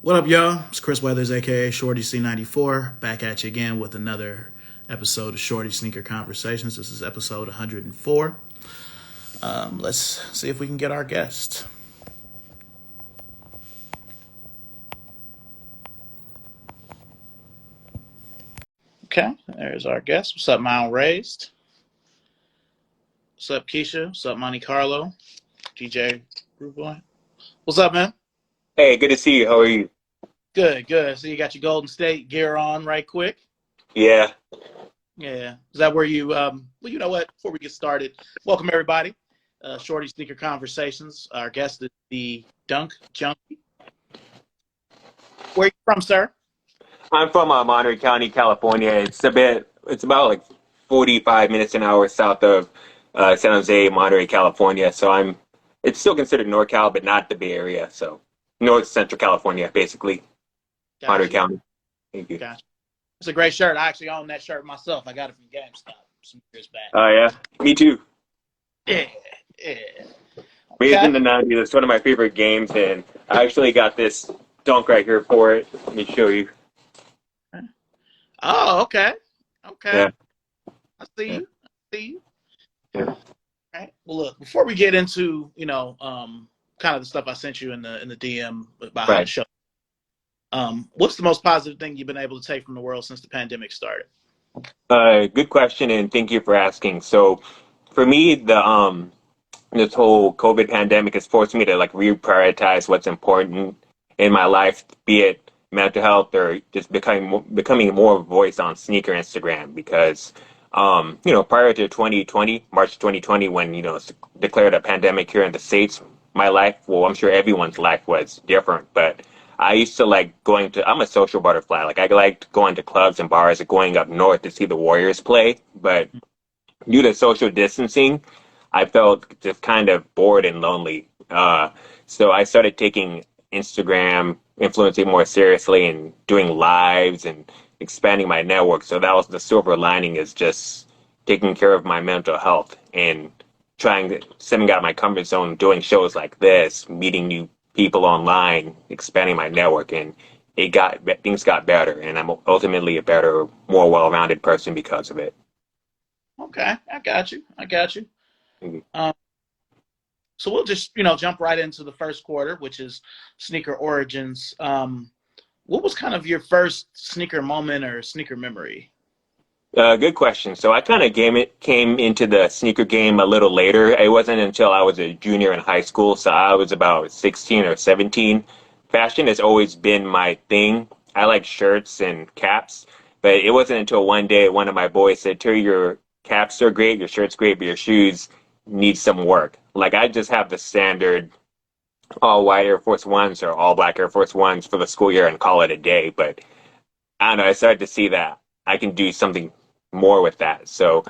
What up, y'all? It's Chris Weathers, aka Shorty C94, back at you again with another episode of Shorty Sneaker Conversations. This is episode 104. Let's see if we can get our guest. Okay, there's our guest. What's up, Mount Raised? What's up, Keisha? What's up, Monte Carlo? DJ Rude Boy. What's up, man? Hey, good to see you. How are you? Good, good. So you got your Golden State gear on right quick? Yeah. Yeah. Is that where you, well, you know what? Before we get started, welcome everybody. Shorty Sneaker Conversations. Our guest is the Dunk Junkie. Where are you from, sir? I'm from Monterey County, California. It's about like 45 minutes an hour south of San Jose, Monterey, California. It's still considered NorCal, but not the Bay Area. So North Central California, basically, Monterey Gotcha. County. Thank you. Gotcha. It's a great shirt. I actually own that shirt myself. I got it from GameStop some years back. Oh, yeah. Me too. Yeah. Yeah. Raised in Okay. the 90s. It's one of my favorite games, and I actually got this dunk right here for it. Let me show you. Oh, okay. Okay. Yeah. I see Yeah. you. I see you. Yeah. All right. Well, look, before we get into, kind of the stuff I sent you in the DM about how to Right. show, what's the most positive thing you've been able to take from the world since the pandemic started? Good question, and thank you for asking. So, for me, the this whole COVID pandemic has forced me to like reprioritize what's important in my life, be it mental health or just becoming more of a voice on sneaker Instagram. Because, prior to 2020, March 2020, when it's declared a pandemic here in the States, my life, well, I'm sure everyone's life was different, but I used to like going to. I'm a social butterfly. Like I liked going to clubs and bars and going up north to see the Warriors play, but due to social distancing, I felt just kind of bored and lonely. So I started taking Instagram influencing more seriously and doing lives and expanding my network. So that was the silver lining, is just taking care of my mental health and trying to stepping out of my comfort zone, doing shows like this, meeting new people online, expanding my network, and things got better, and I'm ultimately a better, more well-rounded person because of it. Okay, I got you. I got you. Um, so we'll just, jump right into the first quarter, which is sneaker origins. What was kind of your first sneaker moment or sneaker memory? Good question. So I kind of came into the sneaker game a little later. It wasn't until I was a junior in high school, so I was about 16 or 17. Fashion has always been my thing. I like shirts and caps, but it wasn't until one day one of my boys said, "Terry, your caps are great, your shirt's great, but your shoes need some work." Like I just have the standard all white Air Force Ones or all black Air Force Ones for the school year and call it a day. But I don't know, I started to see that I can do something more with that. So,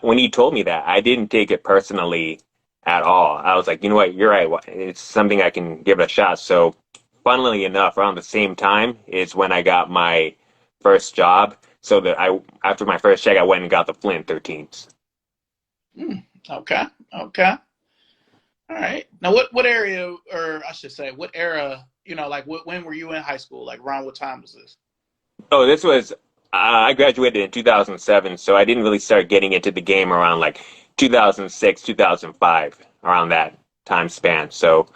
when he told me that, I didn't take it personally at all. I was like, you know what, you're right. It's something I can give it a shot. So, funnily enough, around the same time is when I got my first job. So that after my first check, I went and got the Flint 13s. Okay, okay. All right. Now, what area, or I should say, what era, when were you in high school? Like, around what time was this? Oh, this was I graduated in 2007, so I didn't really start getting into the game around like 2006, 2005, around that time span. So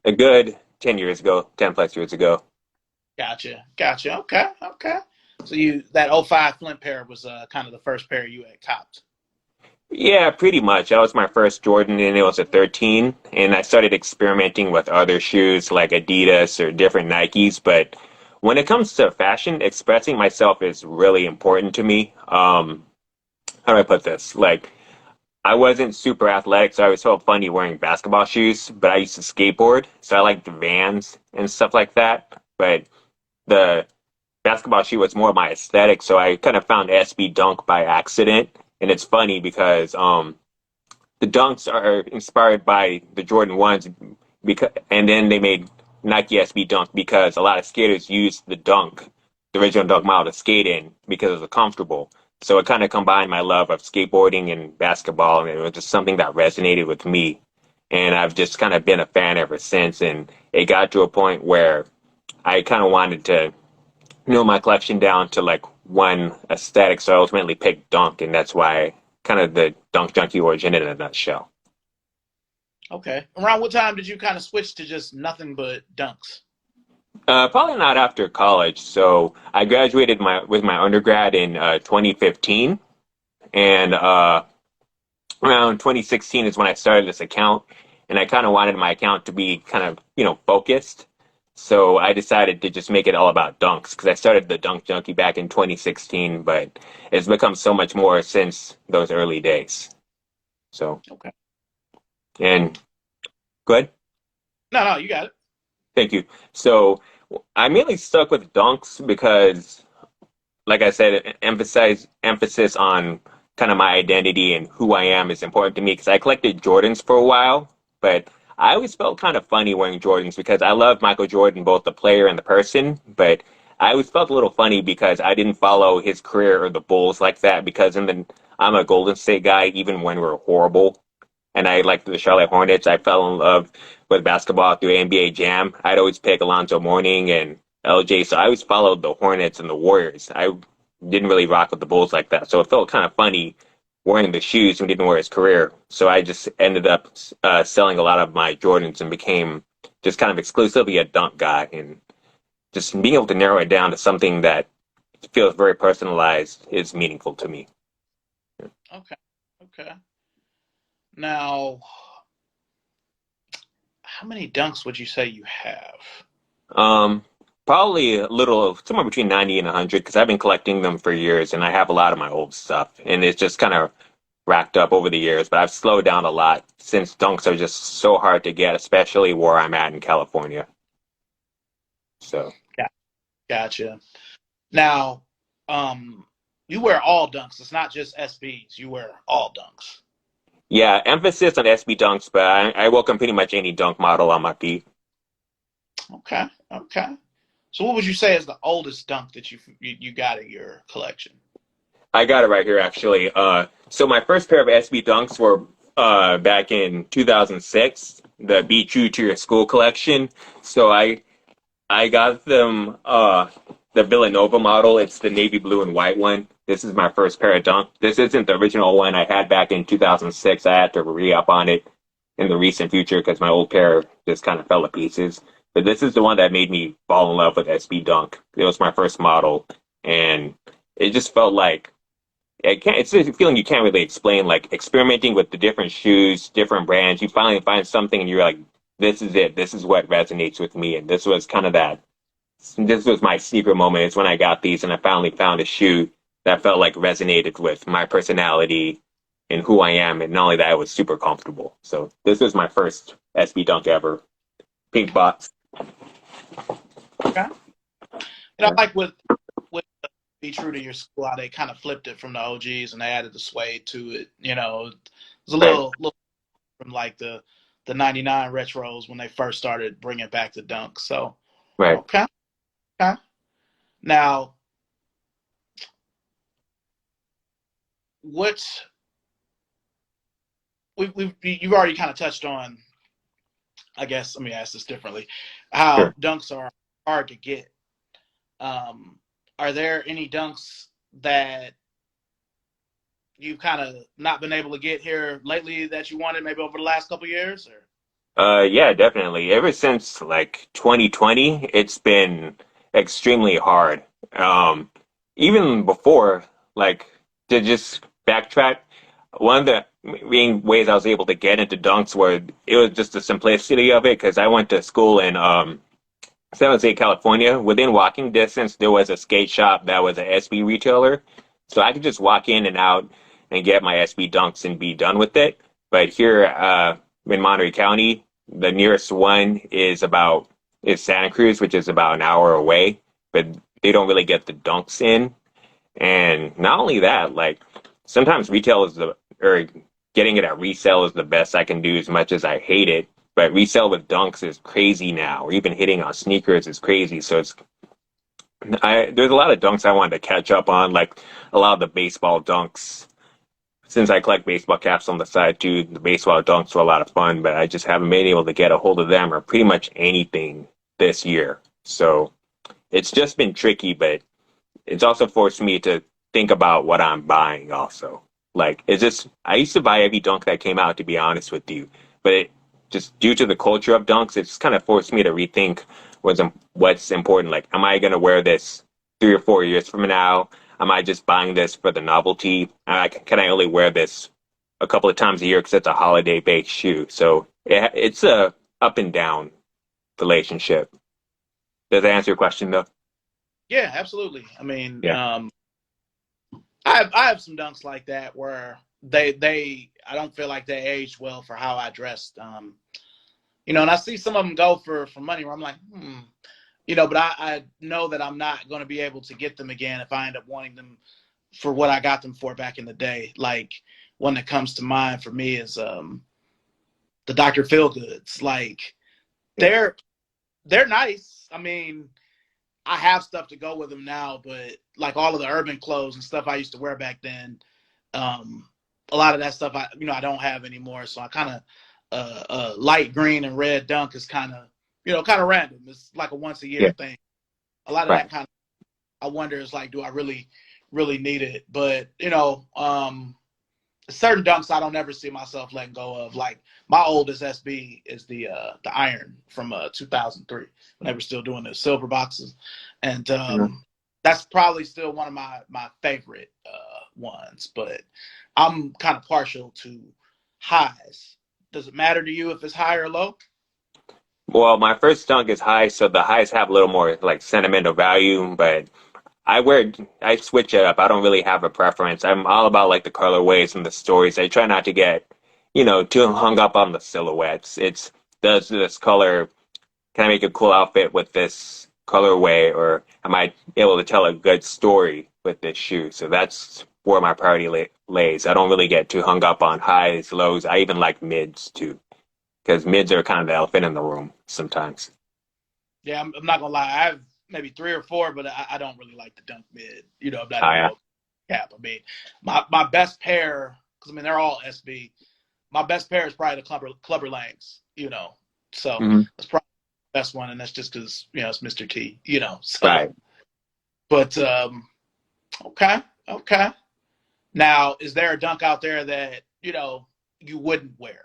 a good 10 years ago, 10 plus years ago. Gotcha, gotcha. Okay, okay. So that '05 Flint pair was kind of the first pair you had copped. Yeah, pretty much. That was my first Jordan, and it was a 13. And I started experimenting with other shoes like Adidas or different Nikes. But when it comes to fashion, expressing myself is really important to me. How do I put this? Like, I wasn't super athletic, so I always felt funny wearing basketball shoes, but I used to skateboard, so I liked the Vans and stuff like that. But the basketball shoe was more my aesthetic, so I kind of found SB Dunk by accident. And it's funny because the Dunks are inspired by the Jordan ones, and then they made Nike SB Dunk because a lot of skaters used the original Dunk model to skate in because it was comfortable. So it kind of combined my love of skateboarding and basketball, and it was just something that resonated with me. and I've just kind of been a fan ever since. And it got to a point where I kind of wanted to narrow my collection down to like one aesthetic, so I ultimately picked Dunk, and that's why kind of the Dunk Junkie origin in a nutshell. Okay. Around what time did you kind of switch to just nothing but dunks? Probably not after college. So I graduated my with my undergrad in 2015, and around 2016 is when I started this account, and I kind of wanted my account to be kind of focused. So I decided to just make it all about dunks because I started the Dunk Junkie back in 2016, but it's become so much more since those early days. So Okay. and good. No, no, you got it. Thank you. So I mainly stuck with dunks because, like I said, emphasis on kind of my identity and who I am is important to me because I collected Jordans for a while, but I always felt kind of funny wearing Jordans because I love Michael Jordan, both the player and the person, but I always felt a little funny because I didn't follow his career or the Bulls like that because I'm a Golden State guy even when we're horrible. And I liked the Charlotte Hornets. I fell in love with basketball through NBA Jam. I'd always pick Alonzo Mourning and LJ, so I always followed the Hornets and the Warriors. I didn't really rock with the Bulls like that, so it felt kind of funny wearing the shoes when he didn't wear his career. So I just ended up selling a lot of my Jordans and became just kind of exclusively a dunk guy. And just being able to narrow it down to something that feels very personalized is meaningful to me. Okay. Okay. Now, how many dunks would you say you have? Um, Probably a little, somewhere between 90 and 100, because I've been collecting them for years and I have a lot of my old stuff. And it's just kind of racked up over the years, but I've slowed down a lot since dunks are just so hard to get, especially where I'm at in California. So, Yeah, gotcha. Now, um, you wear all dunks. It's not just SBs. You wear all dunks. yeah, emphasis on SB dunks, but I welcome pretty much any dunk model on my feet. Okay. Okay. So, what would you say is the oldest dunk that you got in your collection? I got it right here, actually. So my first pair of SB dunks were back in 2006, the Be True to Your School collection. So I got them the Villanova model. It's the navy blue and white one. This is my first pair of dunk. This isn't the original one I had back in 2006. I had to re-up on it in the recent future because my old pair just kind of fell to pieces. But this is the one that made me fall in love with SB Dunk. It was my first model, and it just felt like it's a feeling you can't really explain. Like experimenting with the different shoes, different brands, you finally find something, and you're like, "This is it. This is what resonates with me." And this was kind of that. This was my secret moment. It's when I got these, and I finally found a shoe that felt like resonated with my personality and who I am. And not only that, it was super comfortable. So this was my first SB Dunk ever. Pink box. Okay. And I like with Be True to Your School how they kind of flipped it from the OGs and they added the suede to it. It was a Right. little from like the '99 retros when they first started bringing back the dunk. So Right. okay. Okay. Now, what's you've already kind of touched on. I guess let me ask this differently: how Sure. dunks are hard to get. Um, are there any dunks that you've kind of not been able to get here lately that you wanted, maybe over the last couple of years? Or Yeah, definitely. Ever since like 2020, it's been extremely hard. Um, Even before, like to just backtrack, one of the main ways I was able to get into dunks were it was just the simplicity of it because I went to school in San Jose, California. Within walking distance, there was a skate shop that was an SB retailer. So I could just walk in and out and get my SB dunks and be done with it. But here in Monterey County, the nearest one is Santa Cruz, which is about an hour away. But they don't really get the dunks in. And not only that, like sometimes retail is or getting it at resale is the best I can do as much as I hate it. But resale with dunks is crazy now, or even hitting on sneakers is crazy. So there's a lot of dunks I wanted to catch up on, like a lot of the baseball dunks. since I collect baseball caps on the side too, the baseball dunks were a lot of fun, but I just haven't been able to get a hold of them or pretty much anything this year. So it's just been tricky, but it's also forced me to think about what I'm buying also. Like, is this, I used to buy every dunk that came out, to be honest with you, but it just due to the culture of dunks, it's kind of forced me to rethink what's important. Like, am I going to wear this 3 or 4 years from now? Am I just buying this for the novelty? Can I only wear this a couple of times a year because it's a holiday based shoe? So it's a up and down relationship. Does that answer your question though? Yeah, absolutely. I mean, Yeah. I have some dunks like that where they I don't feel like they aged well for how I dressed. And I see some of them go for money where I'm like, but I know that I'm not going to be able to get them again if I end up wanting them for what I got them for back in the day. Like one that comes to mind for me is the Dr. Feelgoods. Like Yeah. they're nice. I mean, I have stuff to go with them now, but like all of the urban clothes and stuff I used to wear back then, um, a lot of that stuff I don't have anymore. So I kind of light green and red dunk is kind of random. It's like a once a year Yeah. thing. A lot of Right. that kind of I wonder is like, do I really need it? But certain dunks I don't ever see myself letting go of. Like my oldest SB is the Iron from 2003 when they were still doing the silver boxes, and Mhm. that's probably still one of my favorite ones. But I'm kind of partial to highs. Does it matter to you if it's high or low? Well, my first dunk is high, so the highs have a little more like sentimental value, but I switch it up. I don't really have a preference. I'm all about like the colorways and the stories. I try not to get, too hung up on the silhouettes. It's does this color, can I make a cool outfit with this colorway, or am I able to tell a good story with this shoe? So that's where my priority lays. I don't really get too hung up on highs, lows. I even like mids too, because mids are kind of the elephant in the room sometimes. Yeah, I'm not gonna lie. I have maybe three or four, but I don't really like the dunk mid. I'm not Oh even yeah. gonna cap. I mean, my best pair, because I mean they're all SB. My best pair is probably the Clubber Langs. So Hmm. that's probably the best one, and that's just because it's Mr. T. So, Right. but okay, okay. Now, is there a dunk out there that you wouldn't wear?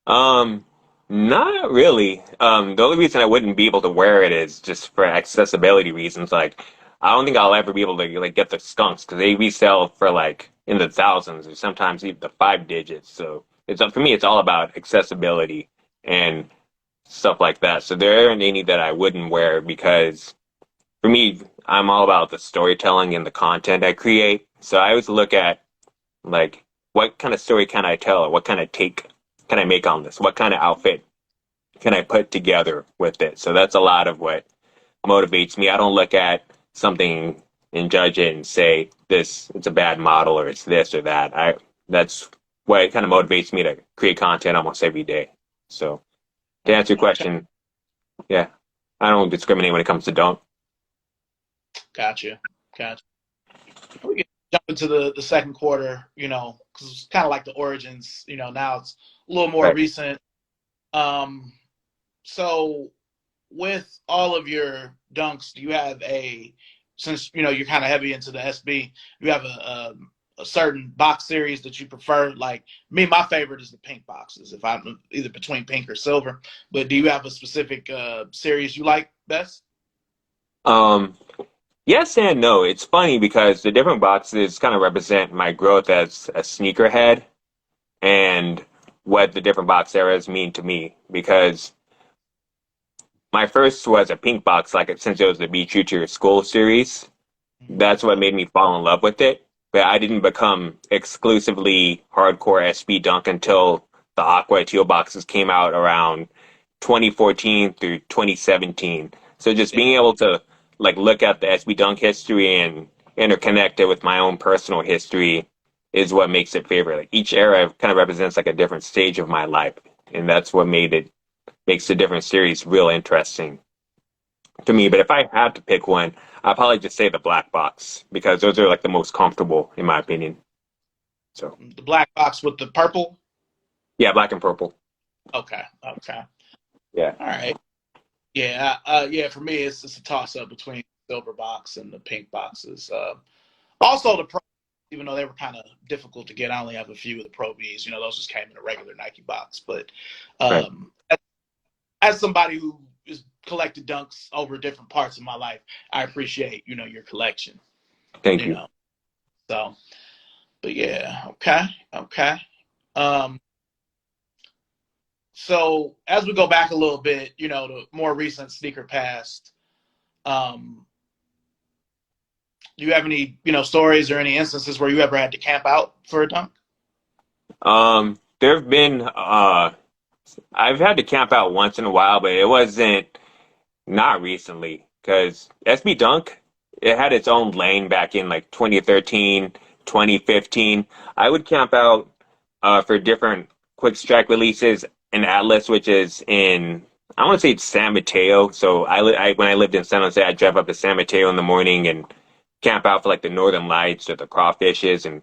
Um, Not really. The only reason I wouldn't be able to wear it is just for accessibility reasons. Like, I don't think I'll ever be able to like get the skunks because they resell for like in the thousands or sometimes even the 5 digits. So for me, it's all about accessibility and stuff like that. So there aren't any that I wouldn't wear because for me, I'm all about the storytelling and the content I create. So I always look at like, what kind of story can I tell? Or what kind of take can I make on this? What kind of outfit can I put together with it? So that's a lot of what motivates me. I don't look at something and judge it and say this it's a bad model or it's this or that. That's what kind of motivates me to create content almost every day. So to answer your Okay, question, yeah, I don't discriminate when it comes to don't. gotcha, gotcha. We can jump into the second quarter, because it's kind of like the origins. Now it's a little more Right. recent. Um, so with all of your dunks, do you have since you're kind of heavy into the SB, do you have a certain box series that you prefer? Like me, my favorite is the pink boxes. If I'm either between pink or silver, but do you have a specific series you like best? Um, Yes and no. It's funny because the different boxes kind of represent my growth as a sneakerhead and what the different box eras mean to me. Because my first was a pink box, like since it was the Be True to Your School series. Mm-hmm. That's what made me fall in love with it. But I didn't become exclusively hardcore SB Dunk until the Aqua Teal boxes came out around 2014 through 2017. So just Yeah. being able to like look at the SB Dunk history and interconnect it with my own personal history is what makes it favorite. Like each era kind of represents like a different stage of my life, and that's what makes the different series real interesting to me. But if I had to pick one, I'd probably just say the black box because those are like the most comfortable in my opinion. So The black box with the purple. yeah, black and purple. Okay, okay, Yeah. all right. Yeah, yeah. For me, it's a toss up between the silver box and the pink boxes. Also, the pro, even though they were kind of difficult to get, I only have a few of the Pro Vs. You know, those just came in a regular Nike box. But Right. as somebody who has collected dunks over different parts of my life, I appreciate your collection. Thank You you. know, so but yeah, okay, okay. Um, so as we go back a little bit, the more recent sneaker past. Um, do you have any stories or any instances where you ever had to camp out for a dunk? There have been I've had to camp out once in a while, but it wasn't not recently because SB Dunk, it had its own lane back in like 2013, 2015. I would camp out for different quick strike releases in Atlas, which is in, I want to say it's San Mateo. So when I lived in San Jose, I drive up to San Mateo in the morning and camp out for like the Northern Lights or the crawfishes and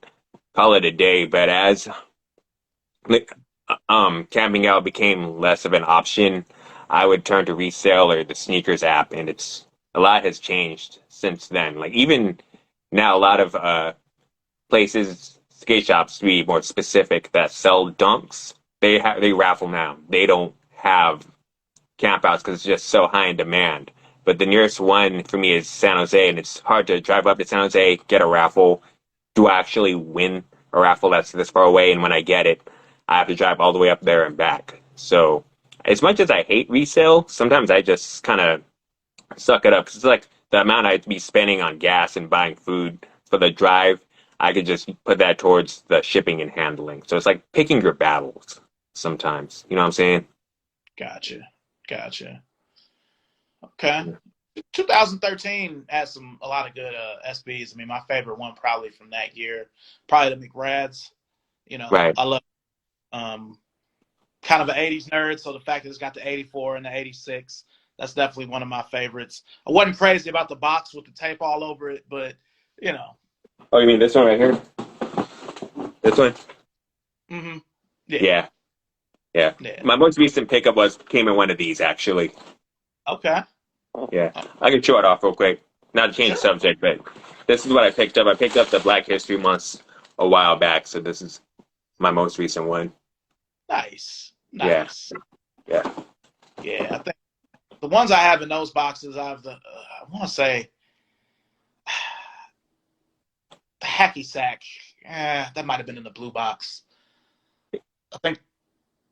call it a day. But as like, camping out became less of an option, I would turn to resale or the sneakers app, and it's a lot has changed since then. Like even now, a lot of places, skate shops to be more specific, that sell dunks, they raffle now. They don't have campouts because it's just so high in demand. But the nearest one for me is San Jose, and it's hard to drive up to San Jose, get a raffle. Do I actually win a raffle that's this far away? And when I get it, I have to drive all the way up there and back. So as much as I hate resale, sometimes I just kind of suck it up because it's like the amount I'd be spending on gas and buying food for the drive. I could just put that towards the shipping and handling. So it's like picking your battles sometimes. You know what I'm saying? Gotcha, gotcha. Okay. 2013 had a lot of good SBs. I mean, my favorite one probably from that year, probably the McRads. Right. I love um, kind of an '80s nerd, so the fact that it's got the '84 and the '86, that's definitely one of my favorites. I wasn't crazy about the box with the tape all over it, but you know, Oh, you mean this one right here? This one? hmm yeah, Yeah. Yeah. yeah, My most recent pickup came in one of these actually. okay, Yeah. I can show it off real quick. Not to change the sure, subject, but this is what I picked up. I picked up the Black History Month a while back, so this is my most recent one. nice, Yeah. nice, Yeah. yeah. I think the ones I have in those boxes, I have I want to say the hacky sack. That might have been in the blue box. I think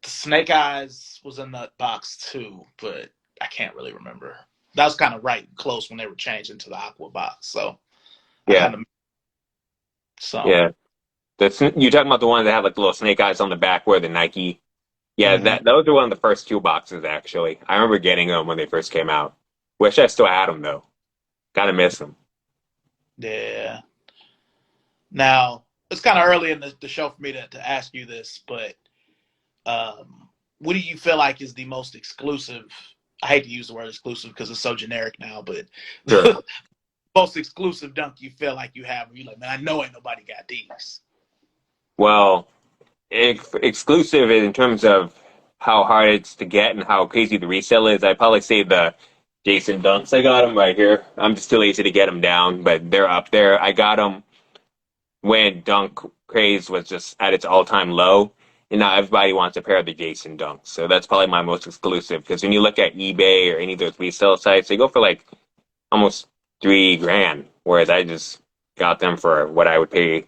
the Snake Eyes was in that box too, but I can't really remember. That was kind of right close when they were changing to the Aqua box, so I Yeah. kind of so Yeah. You talking about the one that had like the little snake eyes on the back where the Nike? Yeah, hmm that those are one of the first two boxes actually. I remember getting them when they first came out. Wish I still had them though. Kind of miss them. yeah. Now it's kind of early in the show for me to ask you this, but what do you feel like is the most exclusive? I hate to use the word exclusive because it's so generic now, but Sure. the most exclusive dunk you feel like you have, where you're like, man, I know ain't nobody got these. Well, exclusive in terms of how hard it's to get and how crazy the resale is, I'd probably say the Jason Dunks. I got them right here. I'm just too lazy to get them down, but they're up there. I got them when dunk craze was just at its all-time low, and now everybody wants a pair of the Jason Dunks. So that's probably my most exclusive because when you look at eBay or any of those resale sites, they go for like almost 3 grand, whereas I just got them for what I would pay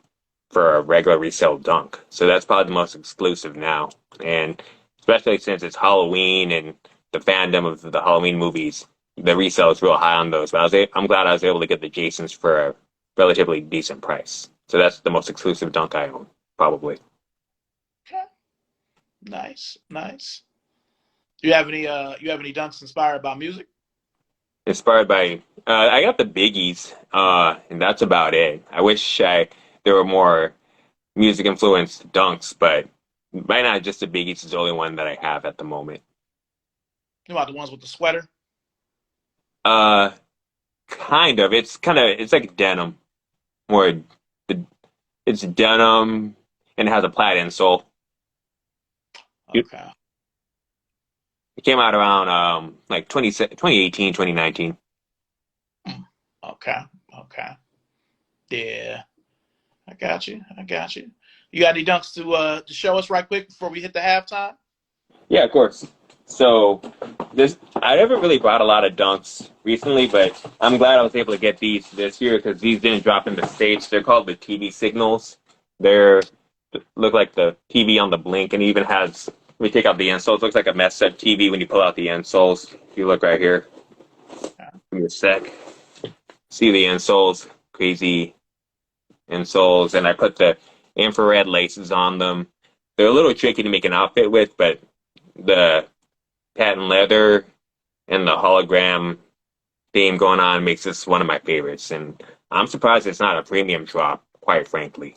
for a regular resale dunk. So that's probably the most exclusive now. And especially since it's Halloween and the fandom of the Halloween movies, the resale is real high on those. But I'm glad I was able to get the Jasons for a relatively decent price. So that's the most exclusive dunk I own, probably. Okay. Nice, nice. You have any dunks inspired by music? Inspired by, I got the biggies, and that's about it. I wish there were more music influenced dunks, but right now just the biggies is the only one that I have at the moment. You know about the ones with the sweater? Uh, kind of. It's like denim, more the it's denim. and it has a plaid insole. It Okay. came out around like 2018, 2019. Hmm. Okay. Okay. Yeah. I got you. I got you. You got any dunks to show us right quick before we hit the halftime? Yeah, of course. So this I haven't really bought a lot of dunks recently, but I'm glad I was able to get these this year because these didn't drop in the States. They're called the TV signals. They're look like the TV on the blink, and it even has when you take out the insoles, it looks like a messed up TV when you pull out the insoles. If you look right here, give me a sec. See the insoles, crazy insoles, and I put the infrared laces on them. They're a little tricky to make an outfit with, but the patent leather and the hologram theme going on makes this one of my favorites. And I'm surprised it's not a premium drop, quite frankly.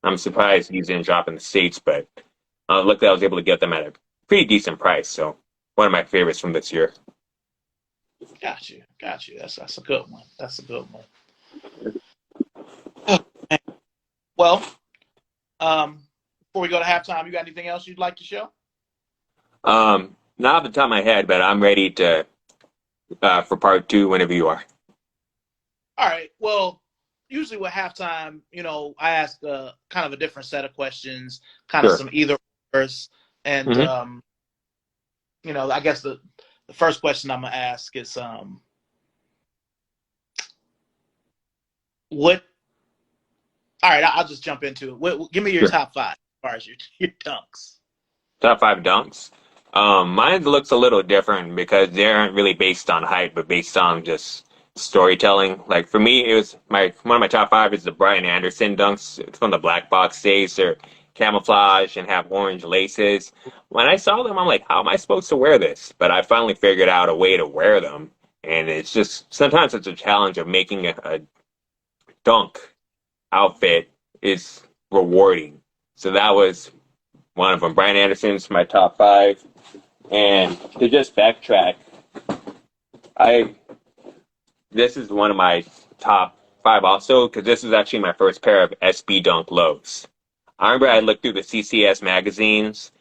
I'm surprised these didn't drop in the States, but luckily I was able to get them at a pretty decent price. So one of my favorites from this year. Got you. Got you. That's a good one. That's a good one. Well, before we go to halftime, you got anything else you'd like to show? Not off the top of my head, but I'm ready to for part two whenever you are. All right. Well, usually with halftime, I ask kind of a different set of questions, kind of Sure. some either ors, and Hmm. I guess the first question I'm gonna ask is what. All right, I'll just jump into it. Give me your Sure. top five as far as your dunks. Top five dunks. Mine looks a little different because they aren't really based on height, but based on just storytelling. Like for me, it was my one of my top five is the Brian Anderson dunks. It's from the black box days. They're camouflage and have orange laces. When I saw them, I'm like, how am I supposed to wear this? But I finally figured out a way to wear them. And it's just sometimes it's a challenge of making a dunk outfit is rewarding. So that was one of them. Brian Anderson's my top five. And to just backtrack, I this is one of my top five also because this was actually my first pair of SB Dunk lows. I remember I looked through the CCS magazines,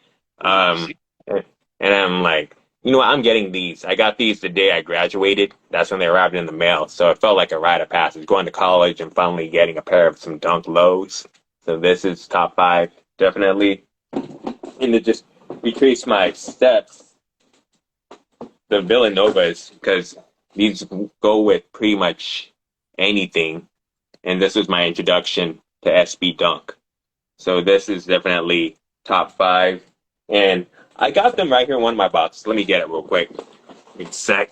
um, and I'm like, you know what? I'm getting these. I got these the day I graduated. That's when they arrived in the mail. So it felt like a rite of passage going to college and finally getting a pair of some Dunk lows. So this is top five, definitely. And to just retrace my steps, the Villanovas, because these go with pretty much anything. And this was my introduction to SB Dunk. So this is definitely top five. And I got them right here in one of my boxes. Let me get it real quick. Give me a sec.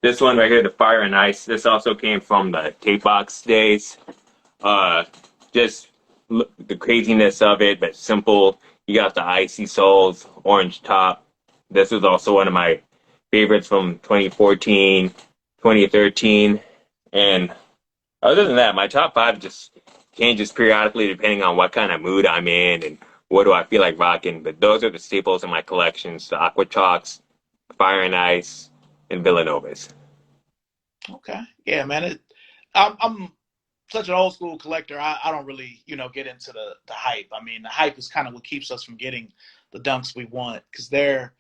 This one right here, the Fire and Ice. This also came from the tape box days. Uh, just the craziness of it, but simple. You got the icy soles, orange top. This was also one of my favorites from 2014, 2013. And other than that, my top five just changes periodically depending on what kind of mood I'm in and what do I feel like rocking. But those are the staples in my collections: the Aqua Chalks, Fire and Ice, and Villanovas. Okay. Yeah, man. I'm such an old school collector. I don't really, get into the hype. I mean, the hype is kind of what keeps us from getting the dunks we want because there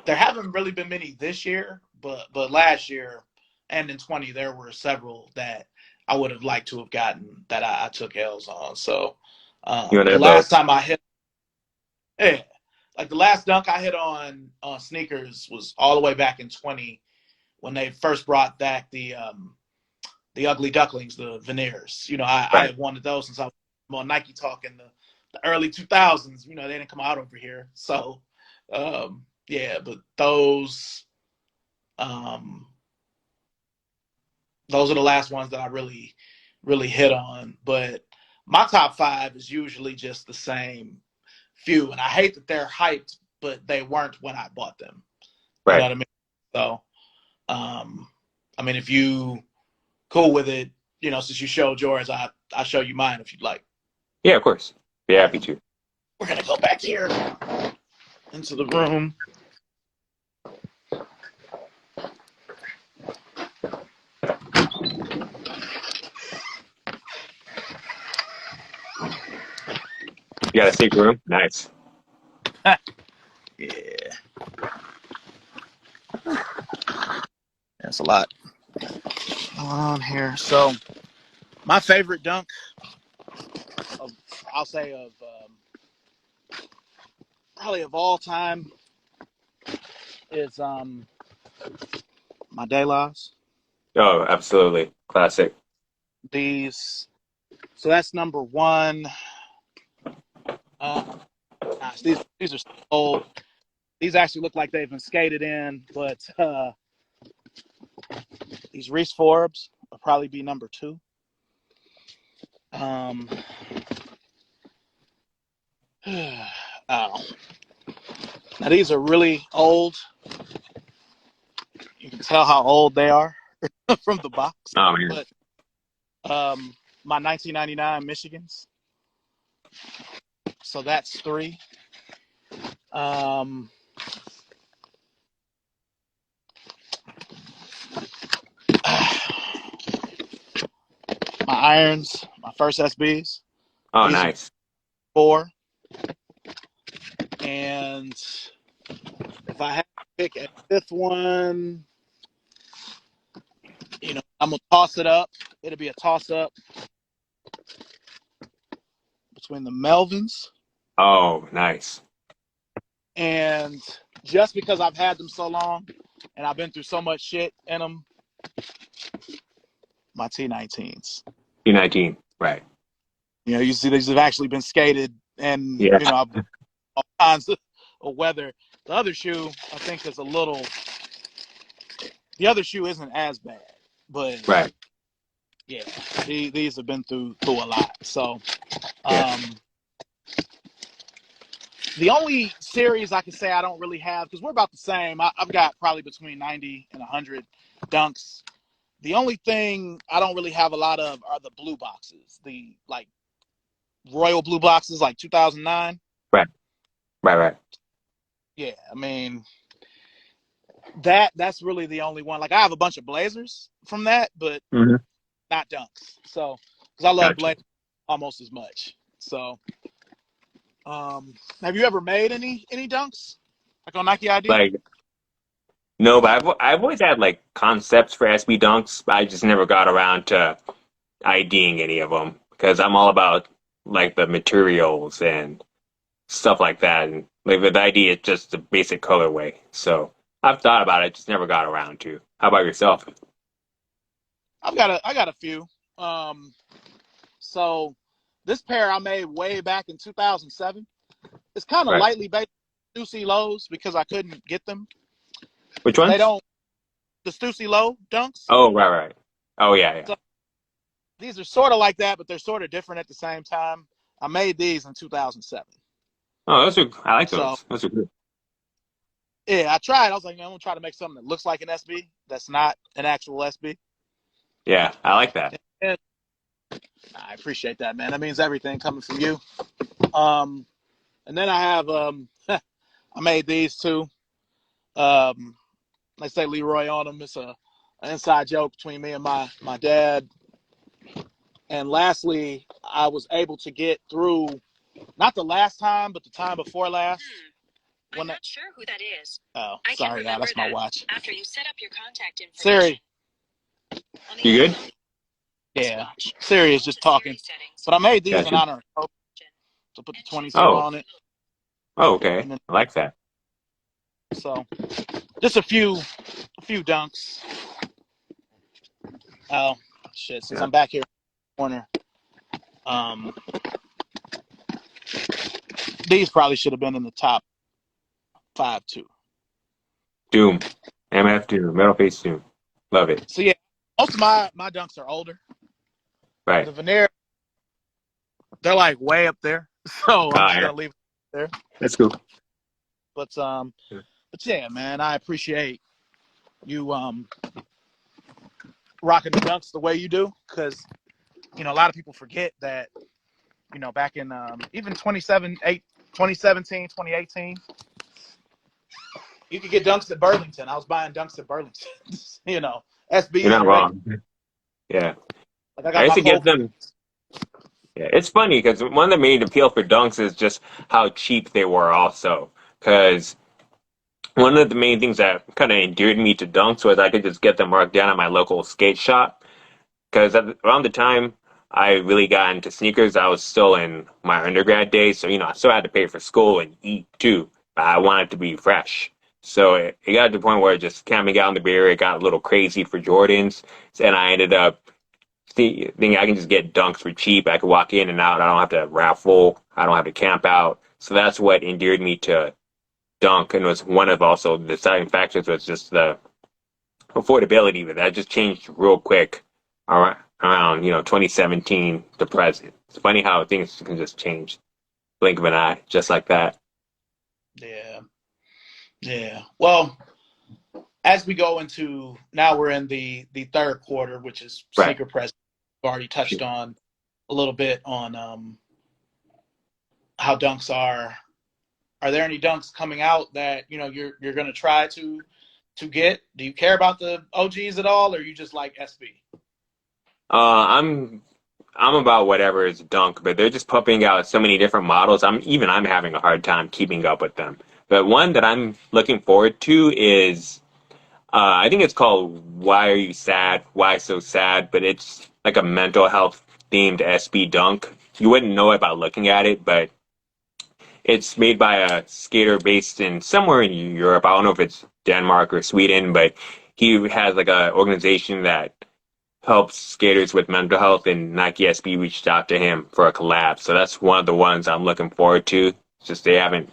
haven't really been many this year, but last year and in 20 there were several that I would have liked to have gotten that I took L's on. So You want to the hit those? last time I hit, yeah, like the last dunk I hit on sneakers was all the way back in 20 when they first brought back the ugly ducklings, the veneers. I Right. had wanted those since I was on Nike Talk in the early 2000s. They didn't come out over here. So, yeah, but um, those are the last ones that I really, really hit on. But my top five is usually just the same few. And I hate that they're hyped, but they weren't when I bought them. You know Right. what I mean? So, I mean, if you cool with it, since you showed yours, I'll show you mine if you'd like. Yeah, of course. Be happy to. We're gonna go back here into the room. You got a secret room? Nice. Yeah, that's a lot on here. So my favorite dunk, of, I'll say probably of all time, is my De La's. Oh, absolutely. Classic. These, so that's number one. Gosh, these are so old. These actually look like they've been skated in, but these Reese Forbes will probably be number two. Um, oh. Now these are really old. You can tell how old they are from the box. Oh man. But my 1999 Michigans. So that's three. Um, my irons, my first SBs. Oh, These are nice. four. And if I had to pick a fifth one, I'm gonna toss it up. It'll be a toss up between the Melvins, Oh, nice. and just because I've had them so long and I've been through so much shit in them, my T19s. T19. Right. You see these have actually been skated, and Yeah. all kinds of weather. The other shoe, I think, is a little. The other shoe isn't as bad, but Right. yeah, these have been through a lot. So, Yeah. the only series I can say I don't really have, because we're about the same. I've got probably between 90 and 100 dunks. The only thing I don't really have a lot of are the blue boxes, the like royal blue boxes, like 2009. Right. Right. Right. Yeah, I mean that's really the only one. Like I have a bunch of Blazers from that, but Mm-hmm. not dunks. So because I love Gotcha. Blazers almost as much. So, have you ever made any dunks like on Nike ID? Like, no, but I've always had like concepts for SB dunks, but I just never got around to IDing any of them because I'm all about like the materials and stuff like that. And like with ID, it's just the basic colorway. So I've thought about it, just never got around to. How about yourself? I got a few. Um, so this pair I made way back in 2007. It's kind of Right. lightly based Stussy lows because I couldn't get them. Which They ones? don't the Stussy low dunks. Oh, right, right. Oh, yeah, yeah. So these are sort of like that, but they're sort of different at the same time. I made these in 2007. Oh, those are, I like So those. Those are good. yeah, I tried. I was like, I'm gonna try to make something that looks like an SB. That's not an actual SB. Yeah, I like that. And I appreciate that, man. That means everything coming from you. Um, and then I have I made these too. They say Leroy on them. It's an inside joke between me and my dad. And lastly, I was able to get through not the last time, but the time before last. I'm not sure who that is. Oh, I sorry, can remember that's my that watch. after you set up your contact information. Siri, On the You good? iPhone, yeah, watch. Siri is Go just to Siri talking. settings. But I made these in Gotcha. honor of Coke, to put the 22 Oh, on it. oh, okay. And then I like that. so just a few dunks. Oh shit! Since Yeah. I'm back here in the corner, um, these probably should have been in the top 5 too. Doom. MF Doom. Metal Face Doom. Love it. So yeah, most of my dunks are older. Right. The veneer, they're like way up there, so I'm just Yeah. gonna leave it there. That's cool. But yeah, man, I appreciate you rocking the dunks the way you do, because a lot of people forget that back in even 2017, 2018, you could get dunks at Burlington. I was buying dunks at Burlington. You're SBs not and regular. wrong. Yeah. Like I I got used my to Cold. get them. Yeah, it's funny because one of the main appeal for dunks is just how cheap they were also. Because one of the main things that kind of endeared me to dunks was I could just get them marked down at my local skate shop. Because around the time I really got into sneakers, I was still in my undergrad days. So, I still had to pay for school and eat too. But I wanted to be fresh. So it got to the point where just camping out in the Bay Area got a little crazy for Jordans. And I ended up thinking I can just get dunks for cheap. I could walk in and out. I don't have to raffle. I don't have to camp out. So that's what endeared me to dunk, and was one of also the deciding factors was just the affordability. But that just changed real quick around 2017 to present. It's funny how things can just change, blink of an eye, just like that. Yeah, yeah. Well, as we go into now, we're in the third quarter, which is Right. sneaker press. We've already touched on a little bit on how dunks are. Are there any dunks coming out that you're going to try to get? Do you care about the OGs at all, or you just like SB? I'm about whatever is dunk, but they're just pumping out so many different models. I'm having a hard time keeping up with them. But one that I'm looking forward to is I think it's called "Why Are You Sad? Why So Sad?" But it's like a mental health themed SB dunk. You wouldn't know it by looking at it, but it's made by a skater based in somewhere in Europe. I don't know if it's Denmark or Sweden, but he has like a organization that helps skaters with mental health, and Nike SB reached out to him for a collab. So that's one of the ones I'm looking forward to. It's just they haven't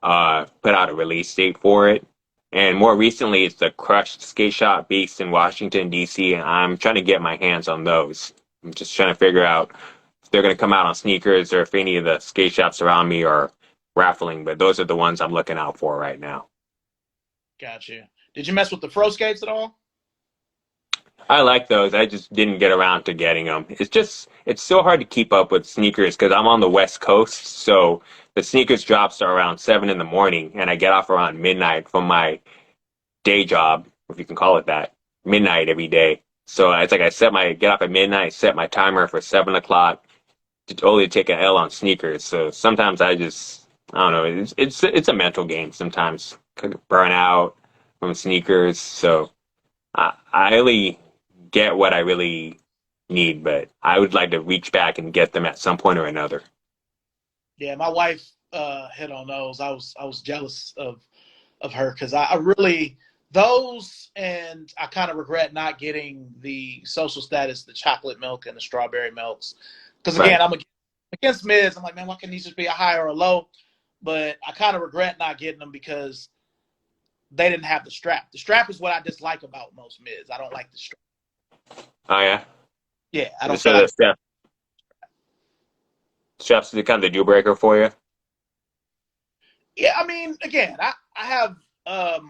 put out a release date for it. And more recently, it's the Crushed Skate Shop based in Washington, D.C., and I'm trying to get my hands on those. I'm just trying to figure out if they're going to come out on sneakers or if any of the skate shops around me are raffling, but those are the ones I'm looking out for right now. Gotcha. Did you mess with the Fro skates at all? I like those. I just didn't get around to getting them. It's so hard to keep up with sneakers because I'm on the West Coast. So the sneakers drops are around 7 in the morning, and I get off around midnight from my day job, if you can call it that, midnight every day. So it's like get off at midnight, set my timer for 7 o'clock to only take an L on sneakers. So sometimes I don't know, it's a mental game sometimes. Could burn out from sneakers. So I really get what I really need, but I would like to reach back and get them at some point or another. Yeah, my wife hit on those. I was jealous of her because I really those, and I kind of regret not getting the social status, the chocolate milk and the strawberry milks. Because Right. again, I'm against mids. I'm like, man, why can't these just be a high or a low? But I kind of regret not getting them because they didn't have the strap. The strap is what I dislike about most mids. I don't like the strap. Oh yeah. Yeah, I don't feel So like. straps the kind of the deal breaker for you. Yeah, I mean, again, I have a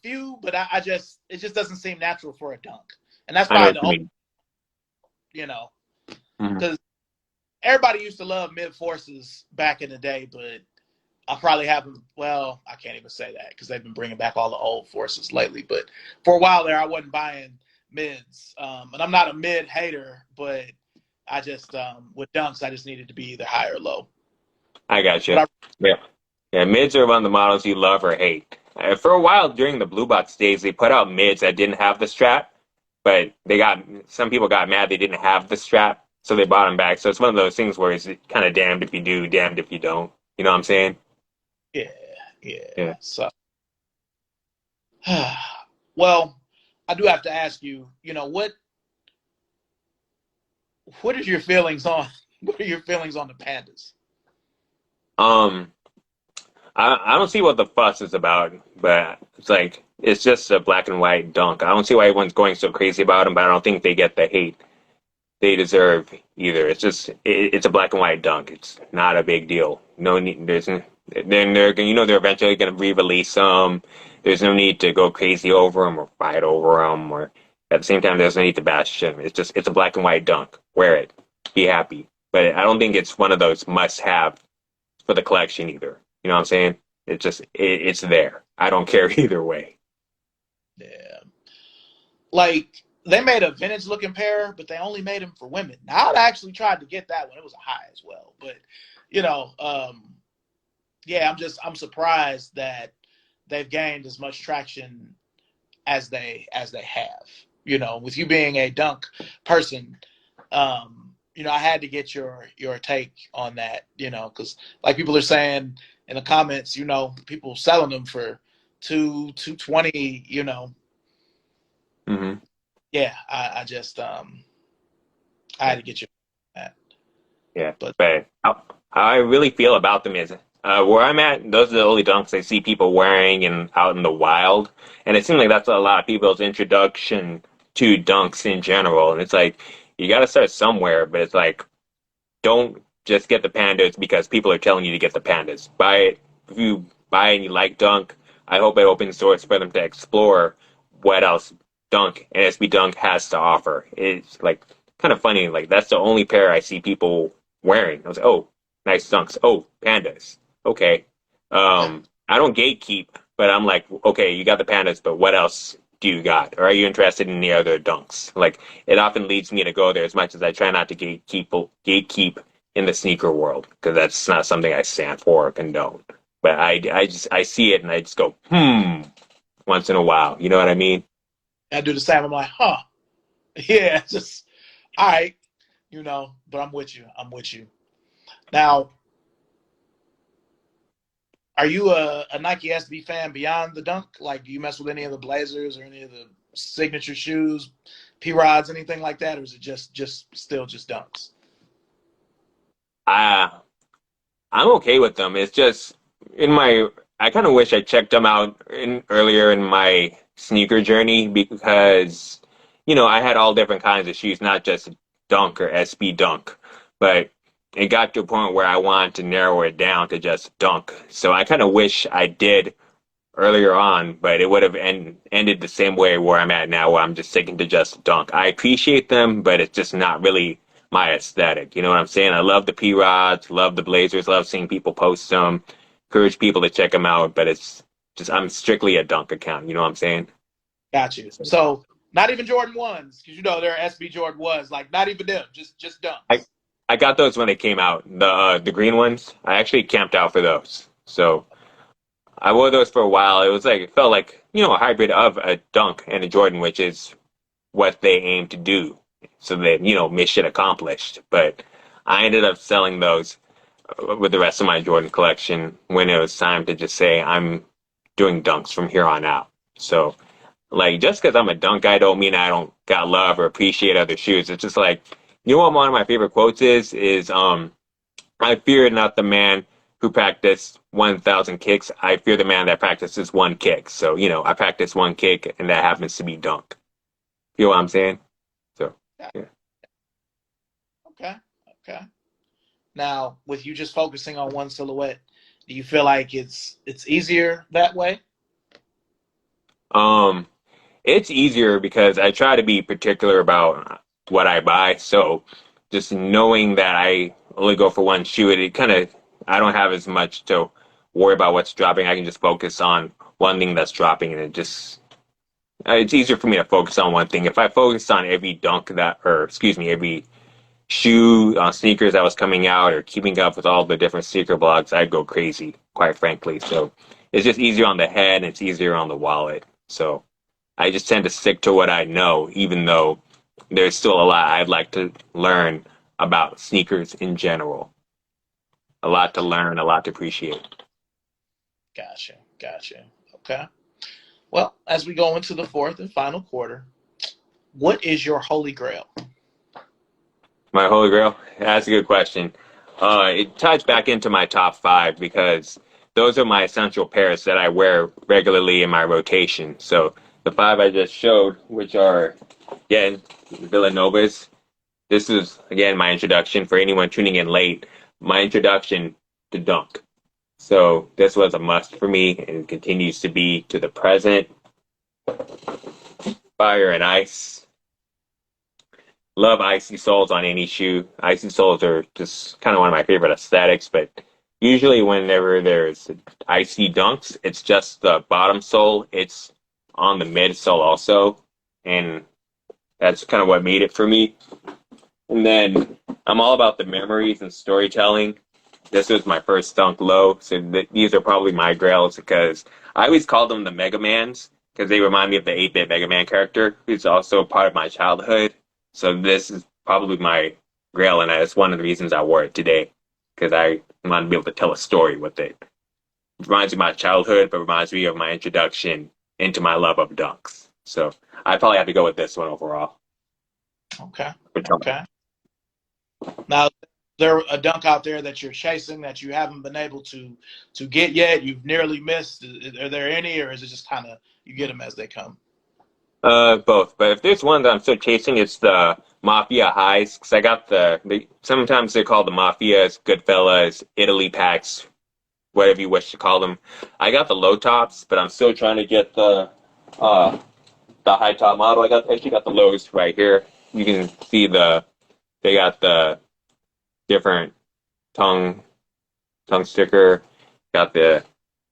few, but I just it just doesn't seem natural for a dunk, and that's I know probably what the you only mean. you know Mhm. because everybody used to love mid forces back in the day, but I probably haven't. Well, I can't even say that because they've been bringing back all the old forces lately. But for a while there, I wasn't buying mids, and I'm not a mid hater, but I just with dunks, I just needed to be either high or low. I got But you. Yeah. Yeah, mids are one of the models you love or hate. For a while during the Blue Box days, they put out mids that didn't have the strap, but some people got mad they didn't have the strap, so they bought them back. So it's one of those things where it's kind of damned if you do, damned if you don't. You know what I'm saying? yeah, yeah. Yeah. So, well, I do have to ask you. What are your feelings on what are your feelings on the pandas? Um, I don't see what the fuss is about, but it's just a black and white dunk. I don't see why everyone's going so crazy about them, but I don't think they get the hate they deserve either. It's a black and white dunk. It's not a big deal. No need. Then they're eventually gonna re-release them. There's no need to go crazy over them or fight over them, or at the same time there's no need to bash them. It's a black and white dunk. Wear it, be happy. But I don't think it's one of those must-have for the collection either. You know what I'm saying? It's there. I don't care either way. Yeah. Like they made a vintage looking pair, but they only made them for women. Now I actually tried to get that one. It was a high as well, but you know, yeah, I'm surprised that they've gained as much traction as they have. You know, with you being a dunk person, you know, I had to get your take on that. You know, because like people are saying in the comments, you know, people selling them for 220. You know, Mm-hmm. yeah, I just I had to get you that, Yeah, but but how I really feel about them is where I'm at, those are the only dunks I see people wearing and out in the wild. And it seems like that's a lot of people's introduction to dunks in general. And it's like, you got to start somewhere, but it's like, don't just get the pandas because people are telling you to get the pandas. Buy it. If you buy and you like dunk, I hope it opens doors for them to explore what else dunk and SB Dunk has to offer. It's like kind of funny. Like that's the only pair I see people wearing. I was like, oh, nice dunks. Oh, pandas. Okay. I don't gatekeep, but I'm like, okay, you got the pandas, but what else do you got? Or are you interested in the other dunks? Like it often leads me to go there as much as I try not to gatekeep in the sneaker world because that's not something I stand for or condone. But I see it and I just go once in a while. You know what I mean? I do the same. I'm like, huh, yeah, just all right, you know. But I'm with you. I'm with you. Now, are you a Nike SB fan beyond the dunk? Like, do you mess with any of the Blazers or any of the signature shoes, P Rods, anything like that, or is it just still just dunks? I I'm okay with them. It's just in my I kind of wish I checked them out in earlier in my sneaker journey because I had all different kinds of shoes, not just Dunk or SB Dunk, but it got to a point where I wanted to narrow it down to just Dunk. So I kind of wish I did earlier on, but it would have ended the same way where I'm at now, where I'm just sticking to just dunk. I appreciate them, but it's just not really my aesthetic. You know what I'm saying? I love the P Rods, love the Blazers, love seeing people post them, encourage people to check them out, but it's just I'm strictly a dunk account. You know what I'm saying? Got you. So not even Jordan ones, because you know there are SB Jordan ones, like not even them, just I dunks. I got those when they came out, the green ones. I actually camped out for those, so. I wore those for a while. It was like it felt like a hybrid of a dunk and a Jordan, which is what they aim to do. So that mission accomplished. But I ended up selling those with the rest of my Jordan collection when it was time to just say I'm doing dunks from here on out. So like just because I'm a dunk guy don't mean I don't got love or appreciate other shoes. It's just like what one of my favorite quotes is I fear not the man who practiced 1,000 kicks. I fear the man that practices one kick. So, I practice one kick, and that happens to be dunk. Feel what I'm saying? So, Yeah. yeah. Okay. Okay. Now, with you just focusing on one silhouette, do you feel like it's easier that way? Um, it's easier because I try to be particular about what I buy. So, just knowing that I only go for one shoe, it kind of I don't have as much to worry about what's dropping. I can just focus on one thing that's dropping, and it's easier for me to focus on one thing. If I focused on every dunk or excuse me, every shoe sneakers that was coming out or keeping up with all the different sneaker blogs, I'd go crazy, quite frankly. So it's just easier on the head and it's easier on the wallet. So I just tend to stick to what I know, even though there's still a lot I'd like to learn about sneakers in general. A lot to learn, a lot to appreciate. Gotcha. Gotcha. Okay. Well, as we go into the fourth and final quarter, what is your holy grail? My holy grail? That's a good question. It ties back into my top five because those are my essential pairs that I wear regularly in my rotation. So the five I just showed, which are again Villanovas. This is again my introduction for anyone tuning in late. My introduction to Dunk. So this was a must for me and continues to be to the present. Fire and ice. Love icy soles on any shoe. Icy soles are just kind of one of my favorite aesthetics, but usually whenever there's icy dunks, it's just the bottom sole. It's on the midsole also. And That's kind of what made it for me. And then I'm all about the memories and storytelling. This was my first dunk low, so these are probably my grails because I always called them the Mega Mans because they remind me of the 8-bit Mega Man character, who's also a part of my childhood. So this is probably my grail, and that's one of the reasons I wore it today because I want to be able to tell a story with it. It reminds me of my childhood, but reminds me of my introduction into my love of dunks. So I probably have to go with this one overall. Okay. Okay. Now, there a dunk out there that you're chasing that you haven't been able to get yet? You've nearly missed. Are there any, or is it just kind of you get them as they come? Both. But if there's one that I'm still chasing, it's the Mafia highs. Because I got sometimes they're called the Mafias, Goodfellas, Italy packs, whatever you wish to call them. I got the low tops, but I'm still trying to get the high top model. Actually got the lows right here. You can see they got the different tongue sticker, got the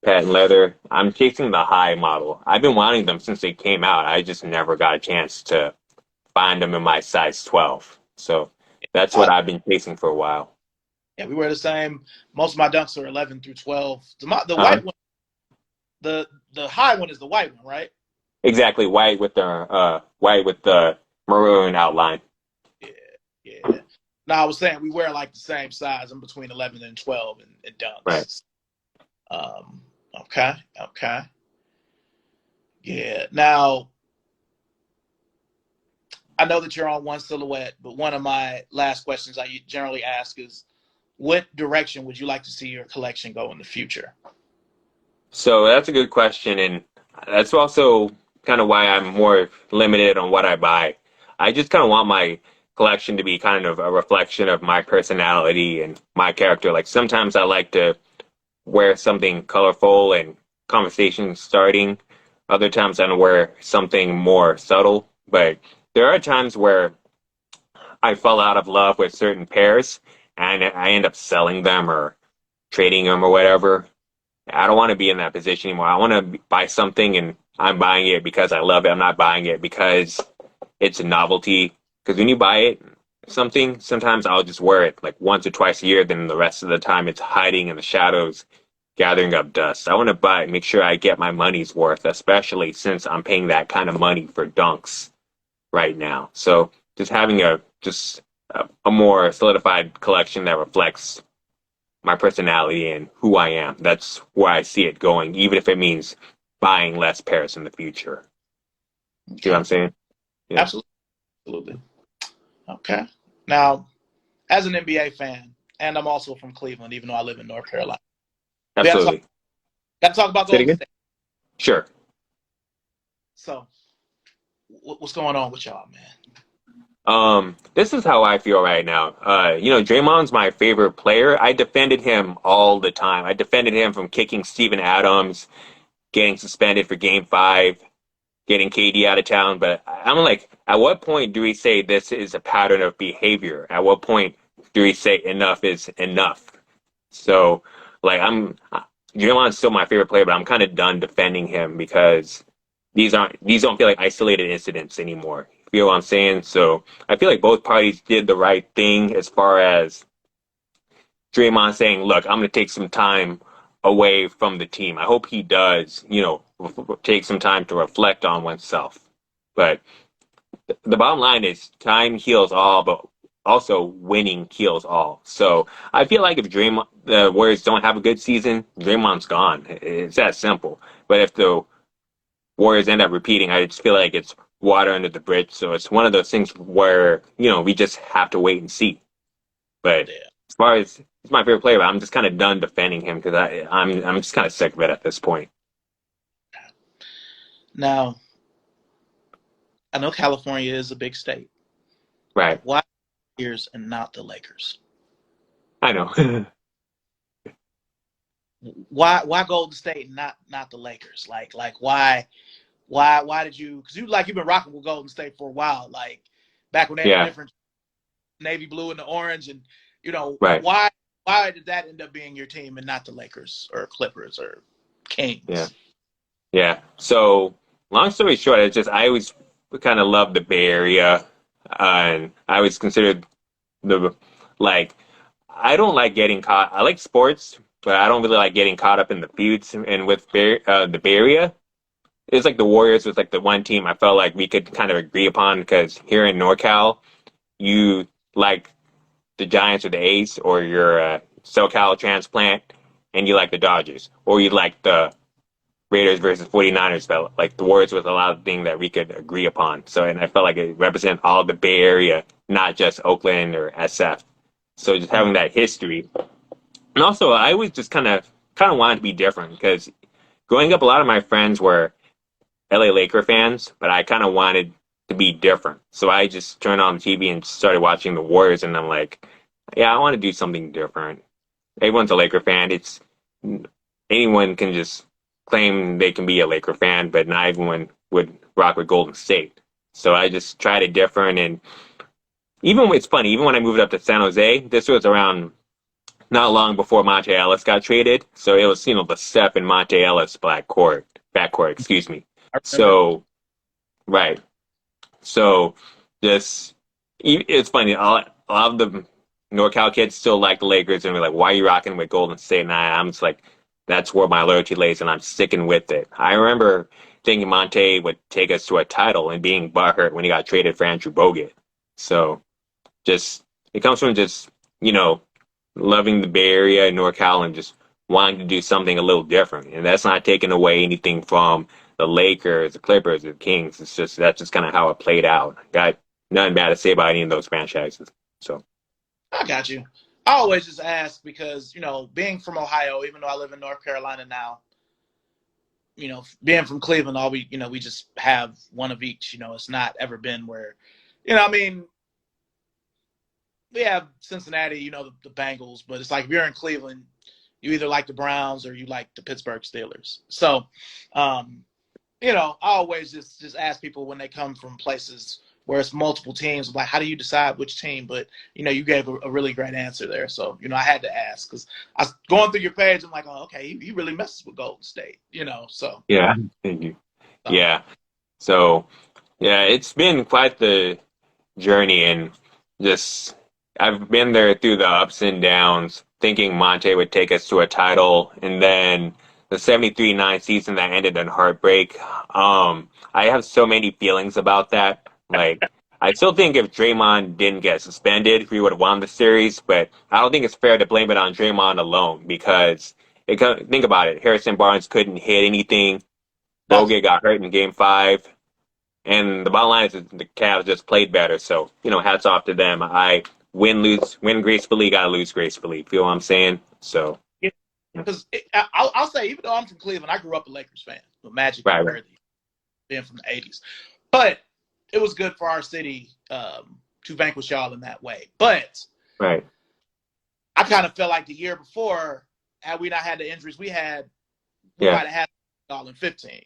patent leather. I'm chasing the high model. I've been wanting them since they came out. I just never got a chance to find them in my size 12. So that's what I've been chasing for a while. Yeah, we wear the same. Most of my dunks are 11 through 12. The Uh, white one, the high one is the white one, right? exactly, white with the maroon outline. Yeah, yeah. No, I was saying we wear like the same size. I'm between 11 and 12 in Right. dunks. Um, okay, okay. Yeah. Now, I know that you're on one silhouette, but one of my last questions I generally ask is, what direction would you like to see your collection go in the future? So that's a good question, and that's also kind of why I'm more limited on what I buy. I just kind of want my collection to be kind of a reflection of my personality and my character. Like sometimes I like to wear something colorful and conversation starting. Other times I wear something more subtle. But there are times where I fall out of love with certain pairs and I end up selling them or trading them or whatever. I don't want to be in that position anymore. I want to buy something and I'm buying it because I love it. I'm not buying it because it's a novelty. Because when you buy it, sometimes I'll just wear it like once or twice a year. Then the rest of the time it's hiding in the shadows, gathering up dust. I want to make sure I get my money's worth, especially since I'm paying that kind of money for dunks right now. So just having a more solidified collection that reflects my personality and who I am. That's where I see it going, even if it means buying less pairs in the future. See what Okay. I'm saying? Yeah, Absolutely. Absolutely. Okay. Now, as an NBA fan, and I'm also from Cleveland, even though I live in North Carolina, we absolutely. got to talk about Say it Golden again? State. Sure. So, what's going on with y'all, man? This is how I feel right now. Draymond's my favorite player. I defended him all the time. I defended him from kicking Steven Adams, getting suspended for game 5, getting KD out of town. But I'm like, at what point do we say this is a pattern of behavior? At what point do we say enough is enough? So, like, Draymond's still my favorite player, but I'm kind of done defending him because these don't feel like isolated incidents anymore. You feel what I'm saying? So I feel like both parties did the right thing as far as Draymond saying, "Look, I'm going to take some time away from the team." I hope he does, take some time to reflect on oneself. But the bottom line is time heals all, but also winning heals all. So I feel like if the Warriors don't have a good season, Draymond's gone. It's that simple. But if the Warriors end up repeating, I just feel like it's water under the bridge. So it's one of those things where, we just have to wait and see. But Yeah. as far as he's my favorite player, but I'm just kind of done defending him because I'm just kind of sick of it at this point. Now, I know California is a big state. Right. Why Lakers and not the Lakers? I know. Why Golden State and not the Lakers? Like why did you? Because you've been rocking with Golden State for a while. Like back when they had the Yeah. different navy blue and the orange, and Right. why did that end up being your team and not the Lakers or Clippers or Yeah. Kings? Yeah. So long story short, it's just I always kind of love the Bay Area, and I was considered the like I don't like getting caught. I like sports, but I don't really like getting caught up in the feuds. And with the Bay Area, it's like the Warriors was like the one team I felt like we could kind of agree upon because here in NorCal, you like the Giants or the A's, or you're a SoCal transplant and you like the Dodgers, or you like the Raiders versus 49ers felt like the Warriors was a lot of things that we could agree upon. So, and I felt like it represented all the Bay Area, not just Oakland or SF. So just having that history. And also, I was just kind of wanted to be different because growing up, a lot of my friends were LA Laker fans, but I kind of wanted to be different. So I just turned on the TV and started watching the Warriors, and I'm like, yeah, I want to do something different. Everyone's a Laker fan. It's anyone can just claim they can be a Laker fan, but not everyone would rock with Golden State. So I just tried it different, and even it's funny. Even when I moved up to San Jose, this was around not long before Monte Ellis got traded. So it was the Steph and Monte Ellis backcourt, excuse me. I remember. So right, so this it's funny. A lot of the NorCal kids still like the Lakers and we're like, why are you rocking with Golden State? And I'm just like, that's where my loyalty lays, and I'm sticking with it. I remember thinking Monte would take us to a title and being butthurt when he got traded for Andrew Bogut. So just it comes from just loving the Bay Area and NorCal and just wanting to do something a little different, and that's not taking away anything from the Lakers, the Clippers, the Kings. It's just that's just kind of how it played out. Got nothing bad to say about any of those franchises. So I got you. I always just ask because, being from Ohio, even though I live in North Carolina now, being from Cleveland, we just have one of each. It's not ever been where, I mean, we have Cincinnati, the Bengals, but it's like if you're in Cleveland, you either like the Browns or you like the Pittsburgh Steelers. So, I always just ask people when they come from places where it's multiple teams, like, how do you decide which team? But, you gave a really great answer there. So, I had to ask because I was going through your page. I'm like, oh, okay, he really messes with Golden State, so. yeah, thank you. So. Yeah, so yeah, it's been quite the journey, and just I've been there through the ups and downs, thinking Monte would take us to a title, and then the 73-9 season that ended in heartbreak. I have so many feelings about that. Like, I still think if Draymond didn't get suspended, we would have won the series, but I don't think it's fair to blame it on Draymond alone because think about it. Harrison Barnes couldn't hit anything. Bogut got hurt in Game 5. And the bottom line is that the Cavs just played better. So, hats off to them. I win gracefully, gotta lose gracefully. Feel what I'm saying? So, Yeah, because I'll say, even though I'm from Cleveland, I grew up a Lakers fan. The Magic right. being from the 80s. But it was good for our city to vanquish y'all in that way. But right. I kind of felt like the year before, had we not had the injuries we had, we might have had y'all in 15.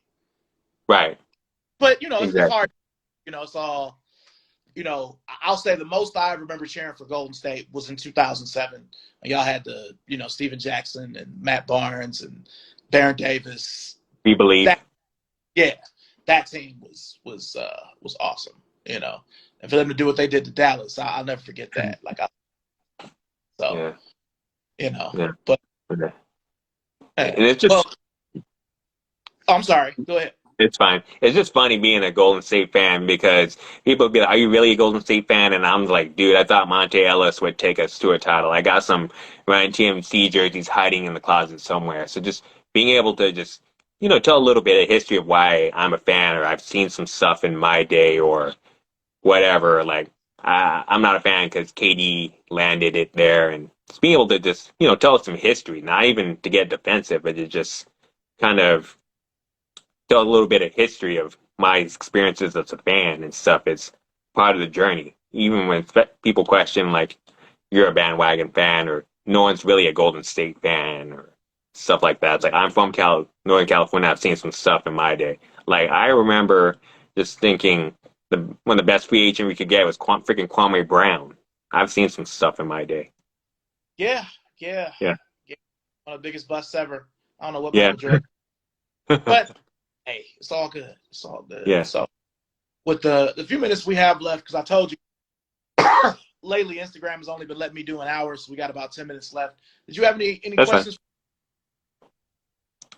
Right. But, it's exactly. hard. It's all, I'll say the most I remember cheering for Golden State was in 2007. And y'all had the, Steven Jackson and Matt Barnes and Baron Davis. We believe. That team was awesome, and for them to do what they did to Dallas, I'll never forget that. But and it's just. I'm sorry. Go ahead. It's fine. It's just funny being a Golden State fan because people be like, "Are you really a Golden State fan?" And I'm like, "Dude, I thought Monte Ellis would take us to a title. I got some Ryan TMC jerseys hiding in the closet somewhere." So just being able to just tell a little bit of history of why I'm a fan, or I've seen some stuff in my day, or whatever. Like I'm not a fan because KD landed it there, and just being able to just tell us some history, not even to get defensive, but to just kind of tell a little bit of history of my experiences as a fan and stuff is part of the journey. Even when people question, like, you're a bandwagon fan or no one's really a Golden State fan or stuff like that. It's like, I'm from Northern California. I've seen some stuff in my day. Like, I remember just thinking one of the best free agent we could get was freaking Kwame Brown. I've seen some stuff in my day. Yeah. One of the biggest busts ever. I don't know what Michael Jordan. But hey, it's all good. Yeah. So with the few minutes we have left, because I told you lately Instagram has only been letting me do an hour, so we got about 10 minutes left. Did you have any That's fine. questions?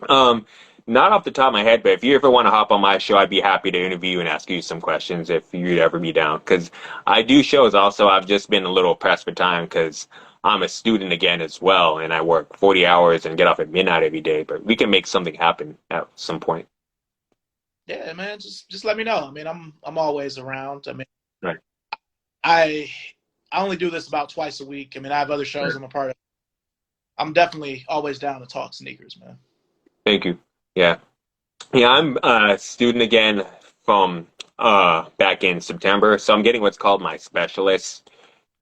Um, Not off the top of my head, but if you ever want to hop on my show, I'd be happy to interview and ask you some questions if you'd ever be down. Because I do shows also. I've just been a little pressed for time because I'm a student again as well, and I work 40 hours and get off at midnight every day. But we can make something happen at some point. Yeah, man, just let me know. I mean, I'm always around. I mean, Right. I I only do this about twice a week. I mean, I have other shows Right. I'm a part of. I'm definitely always down to talk sneakers, man. Thank you. Yeah. Yeah, I'm a student again from back in September. So I'm getting what's called my specialist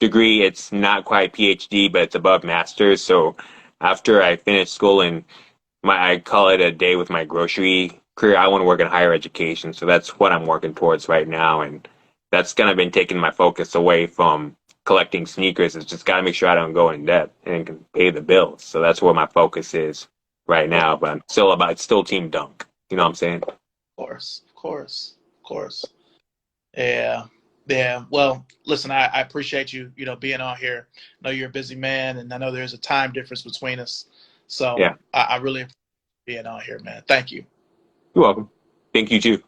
degree. It's not quite PhD, but it's above master's. So after I finish school and I call it a day with my grocery career, I want to work in higher education. So that's what I'm working towards right now. And that's kind of been taking my focus away from collecting sneakers. It's just got to make sure I don't go in debt and can pay the bills. So that's where my focus is right Of now. But I'm still it's still Team Dunk. You know what I'm saying? course, of course, of course. Yeah, yeah. Well, listen, I appreciate you, being on here. I know you're a busy man, and I know there's a time difference between us. So Yeah. I really appreciate being on here, man. Thank you. You're welcome. Thank you too.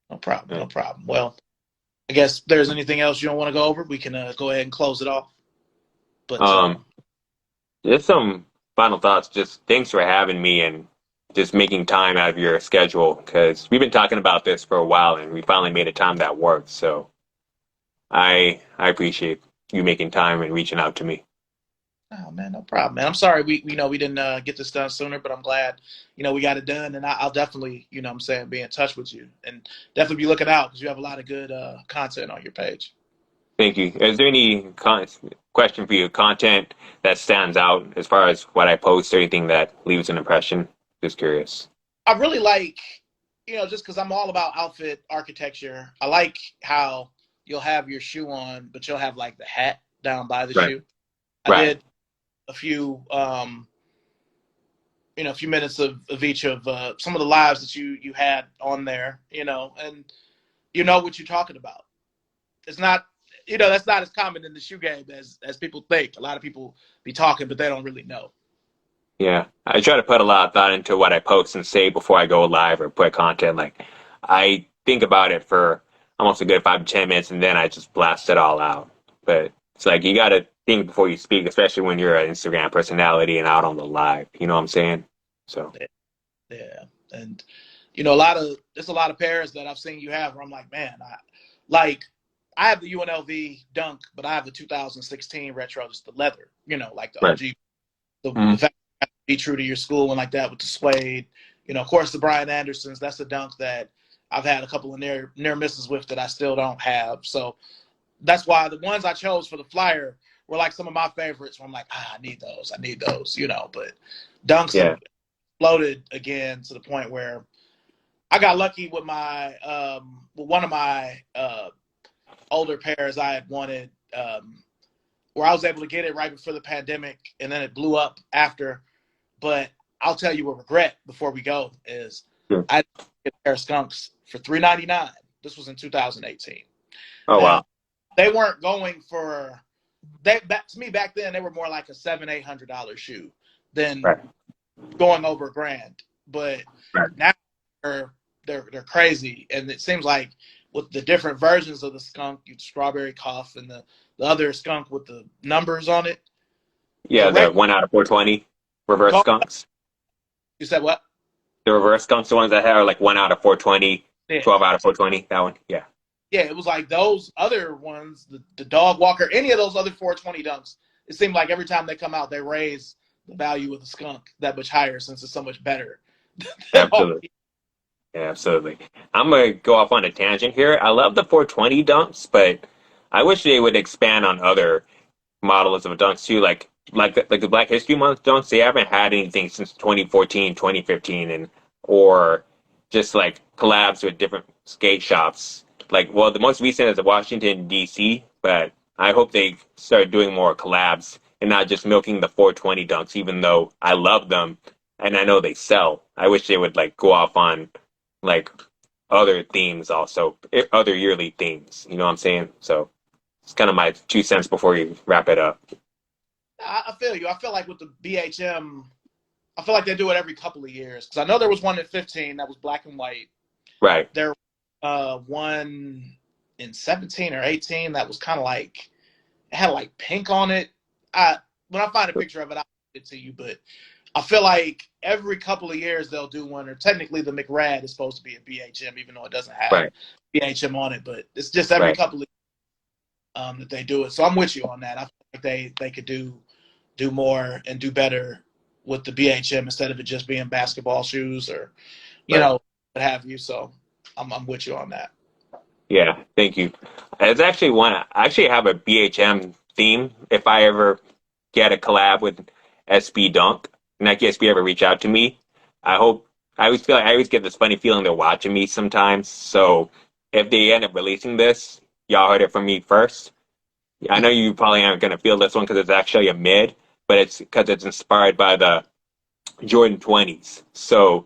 No problem, All no right. problem. Well, I guess if there's anything else you don't want to go over, we can go ahead and close it off. But Um, just some final thoughts. Just thanks for having me and just making time out of your schedule because we've been talking about this for a while and we finally made a time that works. So I appreciate you making time and reaching out to me. oh man, no problem, man. I'm sorry we didn't get this done sooner, but I'm glad we got it done, and I'll definitely I'm saying be in touch with you, and definitely be looking out because you have a lot of good content on your page. Thank you. Is there any question for you? Content that stands out as far as what I post or anything that leaves an impression? Just curious. I really like just because I'm all about outfit architecture. I like how you'll have your shoe on, but you'll have like the hat down by the Right. shoe. I Right. did a few a few minutes of each of some of the lives that you had on there, and you know what you're talking about. It's not, that's not as common in the shoe game as people think. A lot of people be talking, but they don't really know. Yeah, I try to put a lot of thought into what I post and say before I go live or put content. Like, I think about it for almost a good 5 to 10 minutes, and then I just blast it all out. But it's like you got to think before you speak, especially when you're an Instagram personality and out on the live. You know what I'm saying? So, Yeah, and there's a lot of pairs that I've seen you have where I'm like, man, I have the UNLV Dunk, but I have the 2016 retro, just the leather, like the right. OG. The Mm, fact that you have to be true to your school and like that with the suede. Of course, the Brian Andersons, that's the dunk that I've had a couple of near misses with that I still don't have. So that's why the ones I chose for the flyer were like some of my favorites. Where I'm like, I need those. I need those, But dunks have yeah. exploded again to the point where I got lucky with with one of my older pairs I had wanted, where I was able to get it right before the pandemic, and then it blew up after. But I'll tell you a regret before we go is Sure. I did a pair of skunks for $3.99. This was in 2018. Oh, Now wow. they weren't going for to me back then they were more like a $700-800 shoe than Right. going over a grand. But Right. now they're crazy, and it seems like with the different versions of the skunk, you strawberry cough and the other skunk with the numbers on it. The Yeah, the reg- 1 out of 420 reverse skunks. you said what? The reverse skunks, the ones that have like 1 out of 420, Yeah. 12 out of 420. That one. Yeah. Yeah, it was like those other ones, the dog walker, any of those other 420 dunks. It seemed like every time they come out, they raise the value of the skunk that much higher since it's so much better. than all Absolutely. Yeah, absolutely. I'm gonna go off on a tangent here. I love the 420 dunks, but I wish they would expand on other models of dunks too, like the Black History Month dunks. They haven't had anything since 2014, 2015, and or just like collabs with different skate shops. Like, well, the most recent is Washington D.C., but I hope they start doing more collabs and not just milking the 420 dunks. Even though I love them and I know they sell, I wish they would like go off on like other themes also, other yearly themes. You know what I'm saying? So it's kind of my 2 cents before you wrap it up. I feel you. I feel like with the BHM, I feel like they do it every couple of years because I know there was one in 15 that was black and white. Right. There one in 17 or 18 that was kind of like it had like pink on it. When I find a picture of it, I'll send it to you. But I feel like every couple of years they'll do one, or technically the McRad is supposed to be a BHM, even though it doesn't have Right. BHM on it. But it's just every Right. couple of that they do it. So I'm with you on that. I feel like they could do more and do better with the BHM instead of it just being basketball shoes or Right. what have you. So I'm with you on that. Yeah. Thank you. It's actually I actually have a BHM theme if I ever get a collab with SB Dunk. Nike SB ever reach out to me. I hope I always feel like I always get this funny feeling they're watching me sometimes. So if they end up releasing this, y'all heard it from me first. I know you probably aren't gonna feel this one because it's actually a mid, but it's because it's inspired by the Jordan 20s. So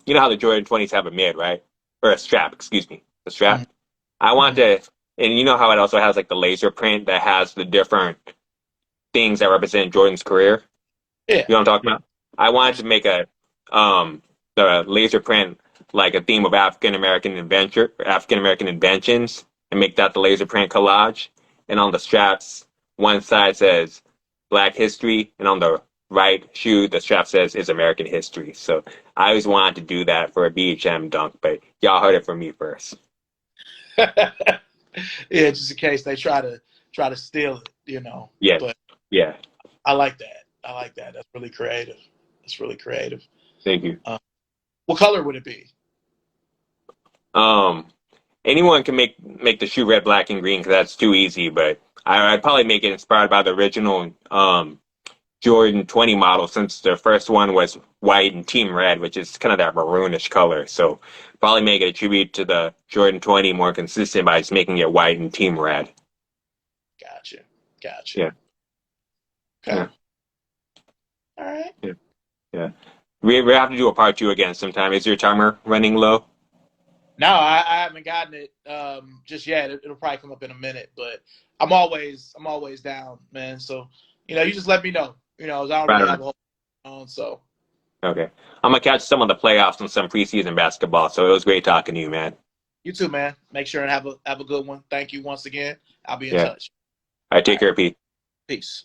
you know how the Jordan 20s have a mid, right? Or a strap, excuse me. The strap. I want Mm-hmm. to, and you know how it also has like the laser print that has the different things that represent Jordan's career. Yeah, You know what I'm talking about? I wanted to absolutely. make a the laser print like a theme of African American inventions, and make that the laser print collage. And on the straps, one side says Black History, and on the right shoe, the strap says is American History. So I always wanted to do that for a BHM dunk, but y'all heard it from me first. Yeah, just in case they try to steal it. Yeah, But yeah. I like that. I like that. That's really creative. That's really creative. Thank you. What color would it be? Um, anyone can make the shoe red, black, and green because that's too easy. But I'd probably make it inspired by the original Jordan 20 model, since the first one was white and team red, which is kind of that maroonish color. So probably make it a tribute to the Jordan 20 more consistent by just making it white and team red. Gotcha. Gotcha. Yeah, Okay. yeah, All right. yeah, yeah. We have to do a part two again sometime. Is your timer running low? No, I haven't gotten it just yet. It'll probably come up in a minute, but I'm always down, man. So you just let me know. I don't Right really on. have a whole on. So Okay. I'm gonna catch some of the playoffs and some preseason basketball. So it was great talking to you, man. you too, man. Make sure and have a good one. Thank you once again. I'll be in Yeah. touch. All right, All take right. care, Pete. Peace.